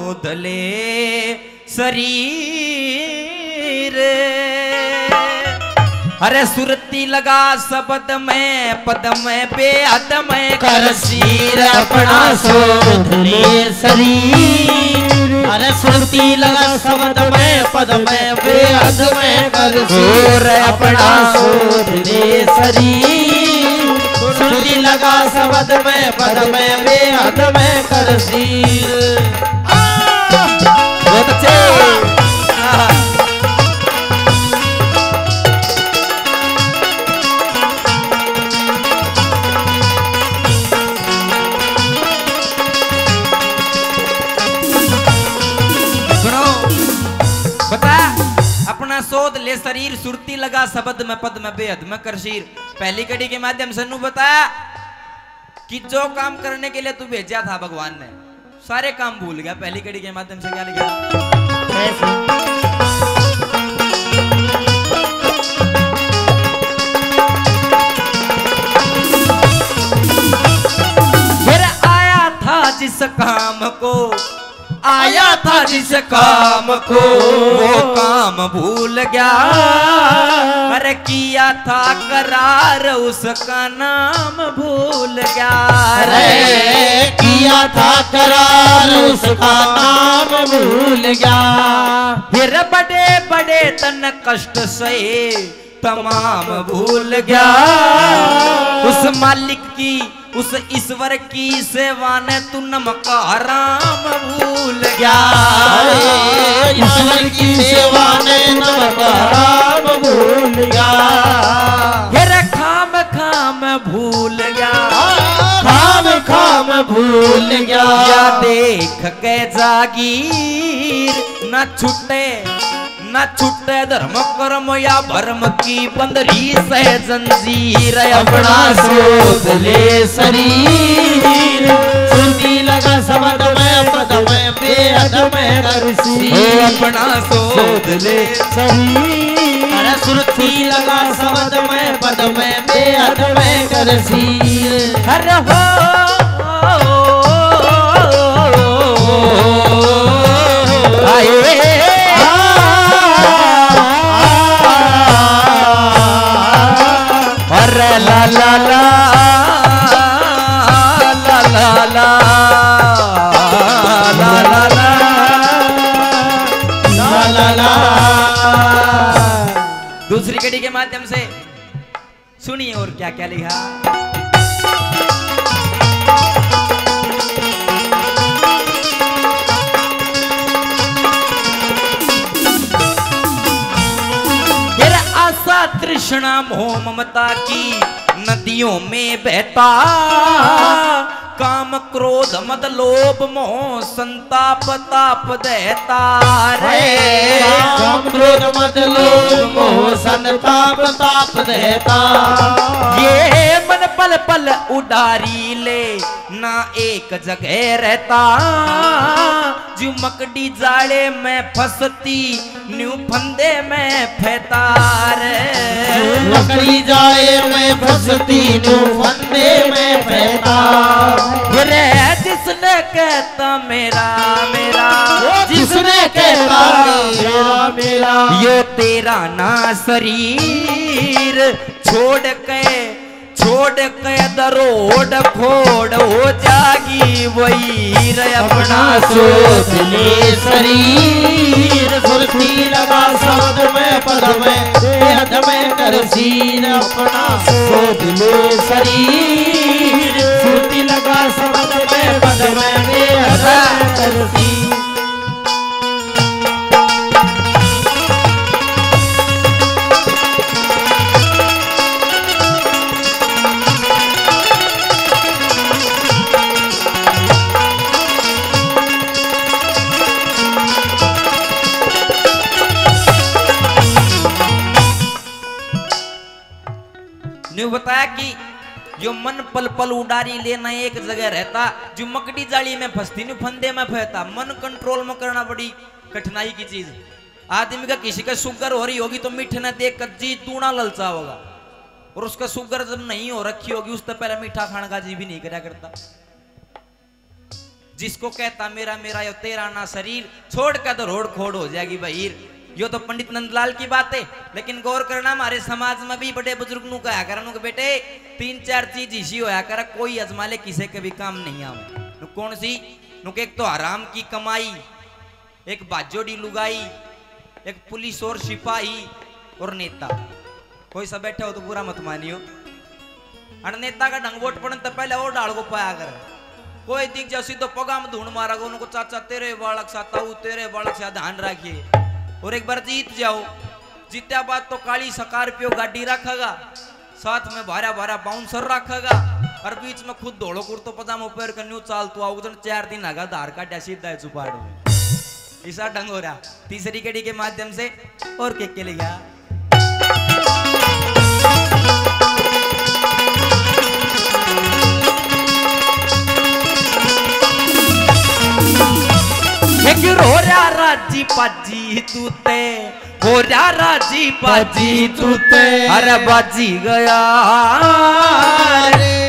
शोध ले शरीर। अरे सुरती लगा शब्द में पद में बेहद में कर शीर अपना शोध ले शरीर। अरे सुरती लगा शब्द में पद में बेहद में कर शीर अपना शोध ले शरीर। सुरती लगा शब्द में पद में बेहद में कर शीर। बहुत अच्छे। अपना शोध ले शरीर सुरती लगा शब्द में पद में बेहद में कर शीर। पहली कड़ी के माध्यम से नु बताया कि जो काम करने के लिए तू भेजा था भगवान ने सारे काम भूल गया। पहली कड़ी के माध्यम से क्या लिखा? फिर आया था जिस काम को आया था जिस काम को वो काम भूल गया। अरे किया था करार उसका नाम भूल गया। अरे किया था करार उसका नाम भूल गया। फिर बड़े बड़े तन कष्ट सहे तमाम भूल गया। उस मालिक की उस ईश्वर की सेवा ने तू नमका राम भूल गया। ईश्वर की सेवा ने नमका राम भूल गया। फिर खाम खाम भूल गया। खाम खाम भूल गया। या देख के जागीर न छुटे धर्म कर्म या भरम की बंदरी से जंजीर। अपना शोध ले शरीर। सुरती लगा शब्द में पद में बेहद में कर शीर। अपना शोध ले शरीर। अरे सुरती लगा शब्द में पद में बेहद में कर शीर। अरे हो ला ला ला ला ला ला ला ला ला। दूसरी कड़ी के माध्यम से सुनिए और क्या क्या लिखा। तृष्णा मोह ममता की नदियों में बहता। काम क्रोध मद लोभ मोह संताप ताप देता। रे काम क्रोध मद लोभ मोह संताप ताप देता। ये मन पल पल उडारी ले ना एक जगह रहता। जो मकड़ी जाड़े में फंसती न्यू फंदे में फैतार। मकड़ी जाए में फंसती न्यू फंदे में फैतार। जिसने कहता मेरा मेरा जिसने कहता मेरा मेरा यो तेरा ना शरीर छोड़ के दरोड़ फोड़ हो जागी वही। अपना शोध ले शरीर। सुरती लगा शब्द में पद में बेहद में कर शीर। अपना शोध ले शरीर। सुरती लगा शब्द में पद में बेहद में कर शीर। ने बताया कि जो मन पल पल उडारी लेना एक जगह रहता। जो मकड़ी जाली में फंसती नु फंदे में फंसता। मन कंट्रोल में करना बड़ी कठिनाई की चीज। आदमी का किसी का शुगर हो रही होगी तो मीठे ना देख कर जी दूना ललचा होगा। और उसका शुगर जब नहीं हो रखी होगी उस तो पहले मीठा खाने का जी भी नहीं करा करता। जिसको कहता मेरा मेरा यो तेरा ना शरीर, छोड़ कर तो रोड खोड़ हो जाएगी बहीर। यो तो पंडित नंदलाल की बात है, लेकिन गौर करना हमारे समाज में भी बड़े बुजुर्ग नु कहा कर बेटे 3-4 चीज इसी होया कर, कोई अजमा ले किसे के भी काम नहीं आवे। नु कौन सी? नु एक तो हराम की कमाई, एक बाजोड़ी लुगाई, एक पुलिस और सिपाही और नेता। कोई सब बैठे हो तो पूरा मत मानियो। अन नेता का ढंग वोट पड़न तो पहले और डाल को पाया कर, कोई दिख जाओ सीधो पगा में धूण मारा गो उनको, चाचा तेरे बालक साताऊ तेरे बालक सा ध्यान रखिए। और एक बार जीत जाओ, जीत्या बाद तो काली स्कॉर्पियो गाड़ी रखेगा, साथ में भारा भारा बाउंसर रखेगा, और बीच में खुद दौड़ो कुर्तो पजामा पैर कर न्यू चाल तो आओ 4 दिन आगा धार काटा सीधा है चुपाड़ में। ऐसा ढंग हो रहा तीसरी कड़ी के माध्यम से। और के लिए गया हो रहा राजी पाजी तू ते, हो रहा राजी पाजी तू ते, अरे बाजी गया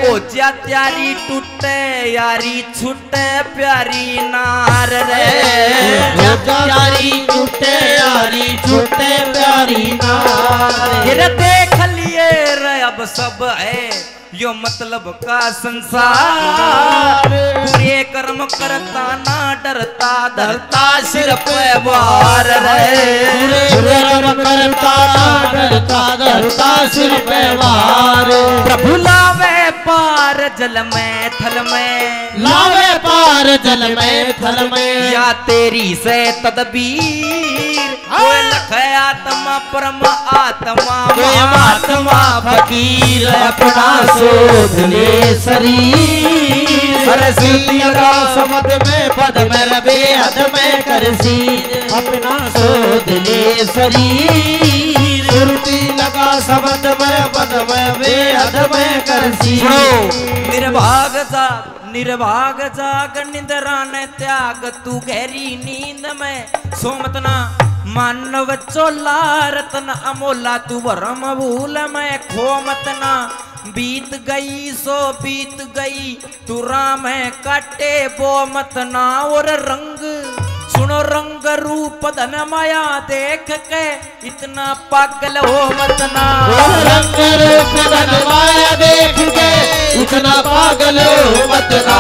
ओ जा त्यारी टूटे यारी छूटे प्यारी नार रे, ओ त्यारी टूटे यारी छूटे प्यारी नार रे। देख लिए रे अब सब है यो मतलब का संसार, बुरे कर्म करता ना डरता, धरता सिर पे बार रे, बुरे कर्म करता ना डरता, धरता सिर पे बार। प्रभु लावे पार जल में थल में, लावे पार जल में थल में, या तेरी से तदबीर, कोई लखे आत्मा परम आत्मा आत्मा फकीर, अपना शोध ले शरीर, हर सीती लगा समद में पद में रबे हद में करसी, अपना शोध ले शरीर, सुरती लगा समद में पद में बेहद में करसी। निर्भाग जाग निंद्रा ने त्याग, तू गहरी नींद में सोमतना मानव चोला रतन अमोला, तू भरम भूल में खो मतना, बीत गई सो बीत गई तू राम है काटे वो मतना। और रंग सुनो रंग रूप धन माया देख के इतना पागल हो मतना, रंग रूप धन माया देख के इतना पागल हो मतना,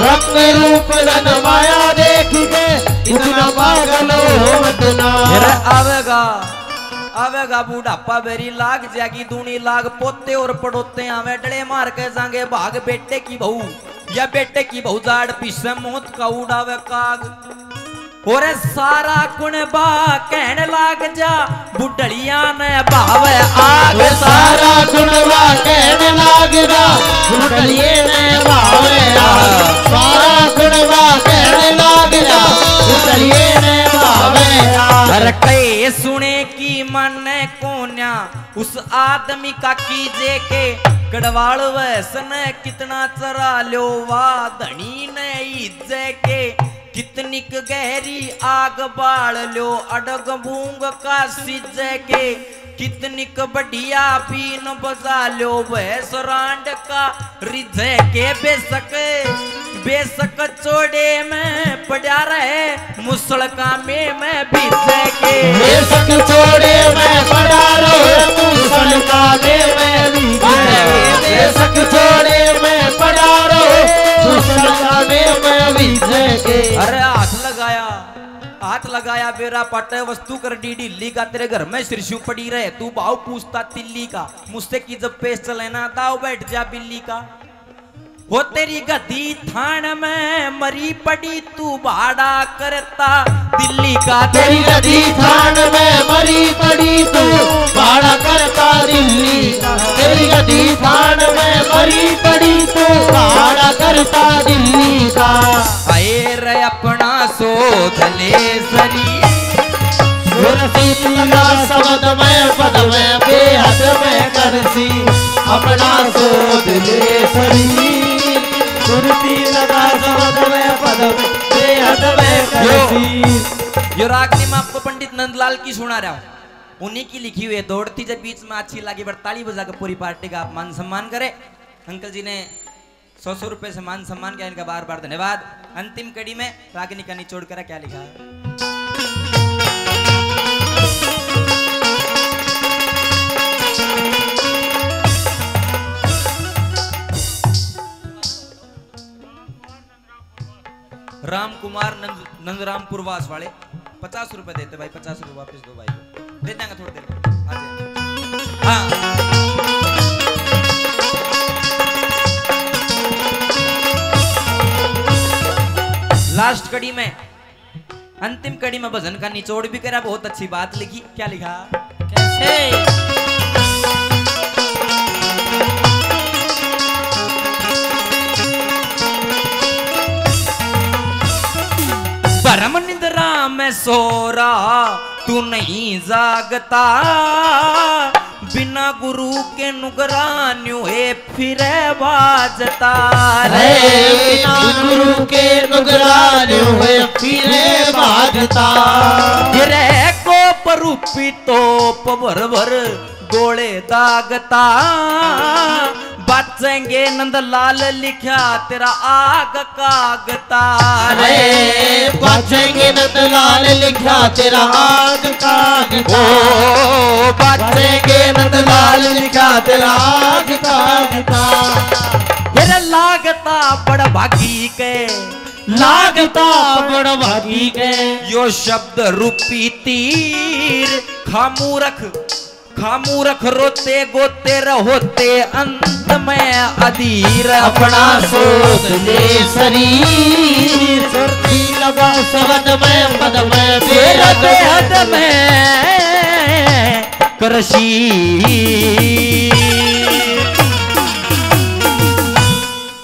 रंग रूप धन माया देख के इतना पागल हो मतना। आवेगा बूढ़ापा बेरी लाग जाएगी दूनी लाग, पोते और पड़ोते आवे डले मार के जाएंगे भाग, बेटे की बहू या बेटे की बहू जाड़ पीछे मौत का उड़ावे काग। और सारा कुण बा कहने लाग जा बुढ़लिया ने भावे आग, सारा कुण बा कहने लाग जा बुढ़लिए ने भावे आग, सारा कुण बा कहने लाग जा बुढ़लिए ने भावे आग। हर कई सुने की मन कोन्या उस आदमी का कीजे के, गढ़वाल वैसन कितना चरा लो वा धनी ने इज्जे के, कितनिक गहरी आग बाल लो अडग बूंग का सिज्जे के, कितनिक बढ़िया पीन बजा लो भैंस रांड का रिझे के। बेशक चोड़े में पड़ा रहे मुसल का में भीजे के, बेशक चोड़े में पड़ा रहे मुसल का में भीजे, बेशक चोड़े में पड़ा रहे मुसल का में भीजे के। अरे हाथ लगाया बेरा पाटे वस्तु कर डी ढिल्ली का, तेरे घर में सिरसू पड़ी रहे तू भाव पूछता तिल्ली का, मुझसे की जब पेश चले ना दाव बैठ जा बिल्ली का। हो तेरी गद्दी थान में मरी पड़ी तू भाड़ा करता दिल्ली का, तेरी गद्दी थान में मरी पड़ी तू भाड़ा करता दिल्ली का, तेरी गद्दी थान में मरी पड़ी तू भाड़ा करता दिल्ली का। आए रे अपना शोध ले शरीर, सुरती लगा शब्द में पद में बेहद में करसी, अपना शोध ले शरीर, सुरती लगा शब्द में पद में बेहद में करसी। यो रागनी में आपको पंडित नंदलाल की सुना रहा हूँ, उन्हीं की लिखी हुई है। दौड़ती जब बीच में अच्छी लगी बट ताली बजा कर पूरी पार्टी का आप मान सम्मान करे। अंकल जी ने 100 रुपए से मान सम्मान किया, इनका बार बार धन्यवाद। अंतिम कड़ी में रागिनी का निचोड़ करा क्या लिखा है। राम कुमार नंदरामपुर वास वाले 50 रुपए देते भाई, 50 रुपए वापस दो भाई को, दे देंगे थोड़ी देर में आ जाए। हाँ लास्ट कड़ी में, अंतिम कड़ी में भजन का निचोड़ भी करा, बहुत अच्छी बात लिखी। क्या लिखा कैसे। परम निद्रा में सो रहा तू नहीं जागता, बिना गुरु के नुगरान्यू है फिरे बाजता रे, बिना गुरु के नुगरान्यू है फिरे बाजता रे, को परूपी तोप भर भर गोले दागता, बचेंगे नंदलाल लिखा तेरा आग कागता रे, बचेंगे नंदलाल लिखा तेरा आग कागता, ओ बचेंगे नंदलाल लिखा तेरा आग कागता, तेरा लागता बड़ भागी के, लागता बड़ भागी के, यो शब्द रूपी तीर खामू रख रोते गोते रहोते अंत में अधीर, अपना सोच ले शरीर, सुरती लगा शब्द में पद में तेरा बेहद में कृषि